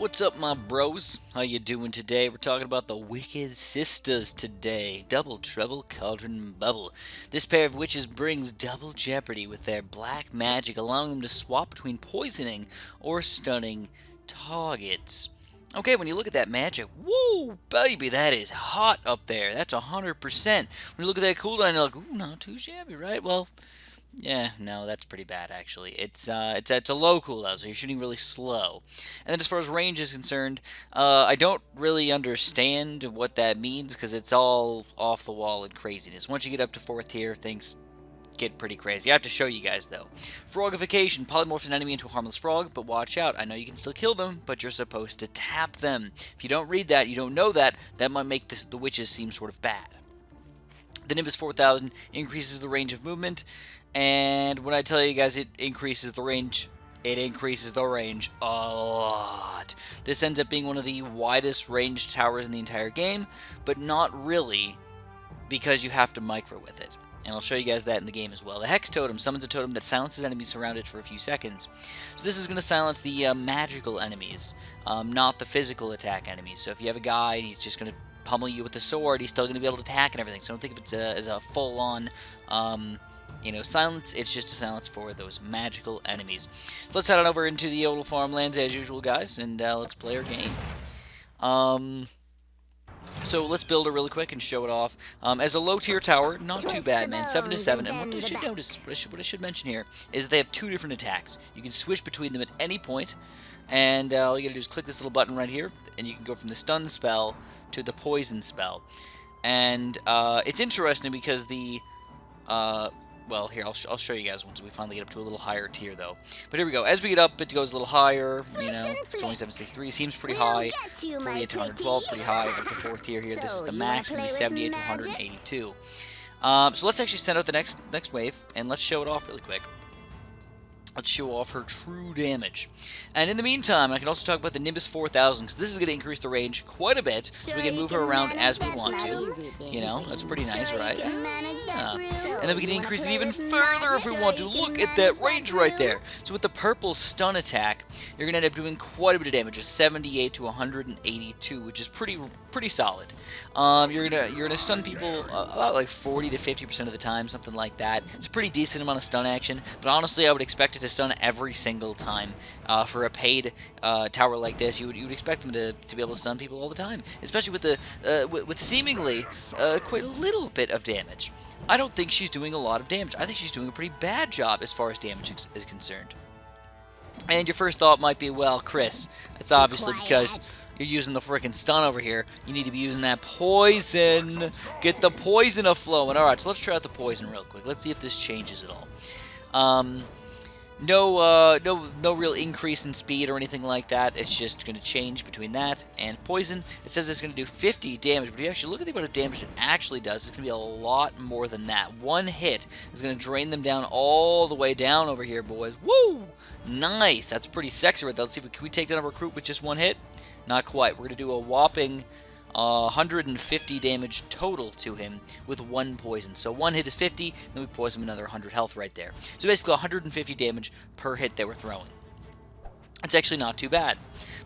What's up, my bros? How you doing today? We're talking about the Wicked Sisters today. Double Trouble, Cauldron, and Bubble. This pair of witches brings double jeopardy with their black magic, allowing them to swap between poisoning or stunning targets. Okay, when you look at that magic, whoa, baby, that is hot up there. That's 100%. When you look at that cooldown, you're like, ooh, not too shabby, right? Well, yeah, no, that's pretty bad actually. It's a low cooldown, so you're shooting really slow. And then as far as range is concerned, I don't really understand what that means because it's all off the wall and craziness. Once you get up to 4th tier, things get pretty crazy. I have to show you guys though. Frogification polymorphs an enemy into a harmless frog, but watch out. I know you can still kill them, but you're supposed to tap them. If you don't read that, you don't know that, that might make the witches seem sort of bad. The Nimbus 4000 increases the range of movement, and when I tell you guys it increases the range a lot. This ends up being one of the widest ranged towers in the entire game, but not really, because you have to micro with it. And I'll show you guys that in the game as well. The Hex Totem summons a totem that silences enemies surrounded for a few seconds. So this is going to silence the magical enemies, not the physical attack enemies. So if you have a guy and he's just going to pummel you with the sword, he's still going to be able to attack and everything. So don't think of it as a full-on, silence. It's just a silence for those magical enemies. So let's head on over into the Yodel farmlands as usual, guys, and let's play our game. So let's build it really quick and show it off. As a low-tier tower, not too bad, man. 7 to 7. And what I should notice, what I should mention here, is that they have 2 different attacks. You can switch between them at any point, and all you gotta do is click this little button right here, and you can go from the stun spell to the poison spell. And it's interesting because the well, here, I'll show you guys once we finally get up to a little higher tier, though. But here we go. As we get up, it goes a little higher, you know. It's only 763, seems pretty high. 48 to 112, pretty high. Up to 4th tier here. This is the max, going to be 78 to 182. So let's actually send out the next wave, and let's show it off really quick. Let's show off her true damage. And in the meantime, I can also talk about the Nimbus 4000, because this is going to increase the range quite a bit, so we can move her around as we want to. You know, that's pretty nice, right? Yeah. And then we can increase it even further if we want to. Look at that range right there. So with the purple stun attack, you're going to end up doing quite a bit of damage, of 78 to 182, which is pretty solid. You're gonna stun people about like 40 to 50% of the time, something like that. It's a pretty decent amount of stun action, but honestly, I would expect it to stun every single time. For a paid tower like this, you would expect them to be able to stun people all the time, especially with the with seemingly quite a little bit of damage. I don't think she's doing a lot of damage. I think she's doing a pretty bad job as far as damage is concerned. And your first thought might be, well, Chris, it's obviously because you're using the frickin' stun over here. You need to be using that poison. Get the poison a-flowing. Alright, so let's try out the poison real quick. Let's see if this changes at all. No real increase in speed or anything like that. It's just going to change between that and poison. It says it's going to do 50 damage, but if you actually look at the amount of damage it actually does, it's going to be a lot more than that. One hit is going to drain them down all the way down over here, boys. Woo! Nice! That's pretty sexy right there. Let's see if can we take down a recruit with just one hit? Not quite. We're going to do a whopping 150 damage total to him with one poison. So one hit is 50, then we poison him another 100 health right there. So basically 150 damage per hit they were throwing. It's actually not too bad.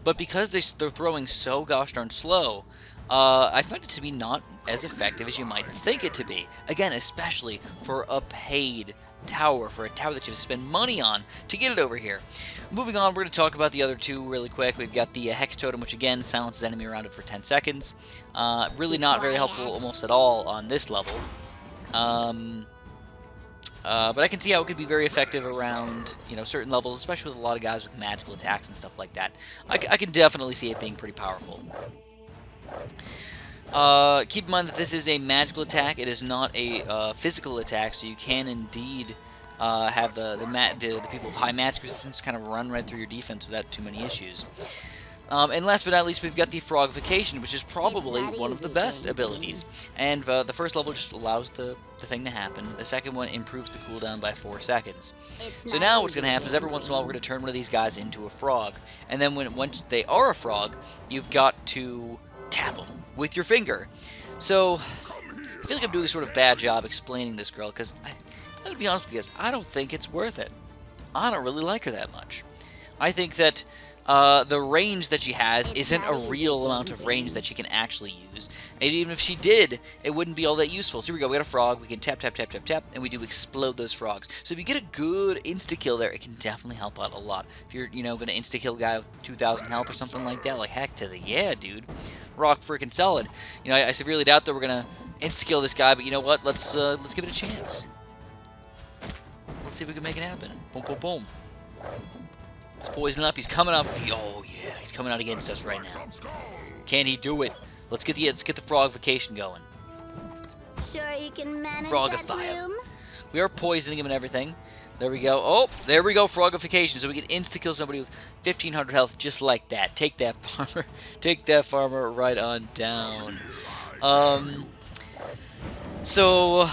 But because they're throwing so gosh darn slow, I find it to be not as effective as you might think it to be. Again, especially for a paid tower, for a tower that you have to spend money on to get it over here. Moving on, we're going to talk about the other two really quick. We've got the Hex Totem, which again silences enemy around it for 10 seconds. Really not very helpful almost at all on this level. But I can see how it could be very effective around, certain levels, especially with a lot of guys with magical attacks and stuff like that. I can definitely see it being pretty powerful. Keep in mind that this is a magical attack. It is not a physical attack, so you can indeed have the people with high magic resistance kind of run right through your defense without too many issues. And last but not least, we've got the Frogification, which is probably one of the best abilities. And the first level just allows the thing to happen. The second one improves the cooldown by 4 seconds. So now what's going to happen is every once in a while we're going to turn one of these guys into a frog. And then once they are a frog, you've got to tap them with your finger. So I feel like I'm doing a sort of bad job explaining this girl, because I'm going to be honest with you guys, I don't think it's worth it. I don't really like her that much. I think that the range that she has isn't a real amount of range that she can actually use. And even if she did, it wouldn't be all that useful. So here we go, we got a frog, we can tap, tap, tap, tap, tap, and we do explode those frogs. So if you get a good insta-kill there, it can definitely help out a lot. If you're, you know, going to insta-kill a guy with 2,000 health or something like that, like heck to the yeah, dude. Rock freaking solid. You know, I severely doubt that we're going to insta-kill this guy, but you know what, let's give it a chance. Let's see if we can make it happen. Boom, boom, boom. It's poisoning up. He's coming up. Oh yeah, he's coming out against us right now. Can he do it? Let's get the frogification going. Sure you can manage Frogify that him. room? We are poisoning him and everything. There we go. Oh, there we go. Frogification. So we can insta-kill somebody with 1,500 health just like that. Take that, farmer. Take that, farmer, right on down. So,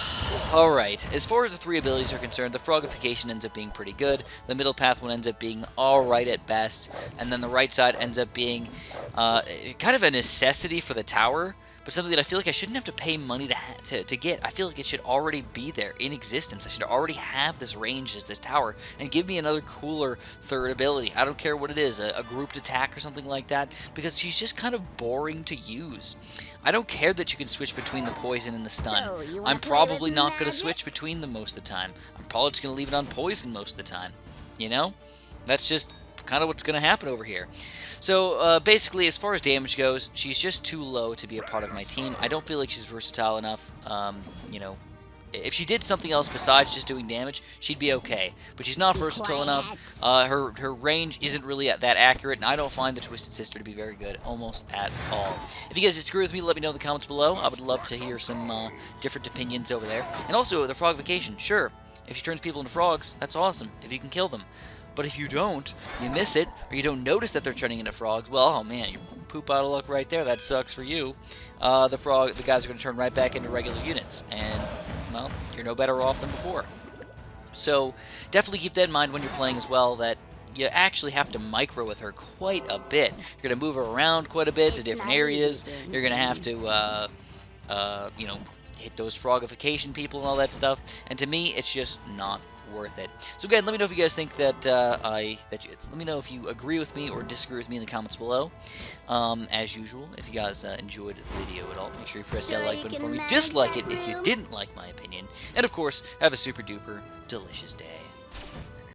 alright, as far as the 3 abilities are concerned, the frogification ends up being pretty good, the middle path one ends up being alright at best, and then the right side ends up being kind of a necessity for the tower, but something that I feel like I shouldn't have to pay money to get. I feel like it should already be there, in existence. I should already have this range as this tower, and give me another cooler third ability. I don't care what it is, a grouped attack or something like that, because she's just kind of boring to use. I don't care that you can switch between the poison and the stun. So, I'm probably not going to switch between them most of the time. I'm probably just going to leave it on poison most of the time. You know? That's just kind of what's going to happen over here. So, basically, as far as damage goes, she's just too low to be a part of my team. I don't feel like she's versatile enough, you know. If she did something else besides just doing damage, she'd be okay. But she's not versatile enough. Her range isn't really that accurate, and I don't find the Twisted Sister to be very good, almost at all. If you guys disagree with me, let me know in the comments below. I would love to hear some different opinions over there. And also, the frogification, sure. If she turns people into frogs, that's awesome, if you can kill them. But if you don't, you miss it, or you don't notice that they're turning into frogs, well, oh man, you poop out of luck right there. That sucks for you. The guys are going to turn right back into regular units, and well, you're no better off than before. So definitely keep that in mind when you're playing as well, that you actually have to micro with her quite a bit. You're going to move her around quite a bit to different areas. You're going to have to, you know, hit those frogification people and all that stuff. And to me, it's just not worth it. So again, let me know if you guys think that let me know if you agree with me or disagree with me in the comments below. As usual, if you guys enjoyed the video at all, make sure you press that like button for me. Dislike it if you didn't like my opinion. And of course, have a super duper delicious day.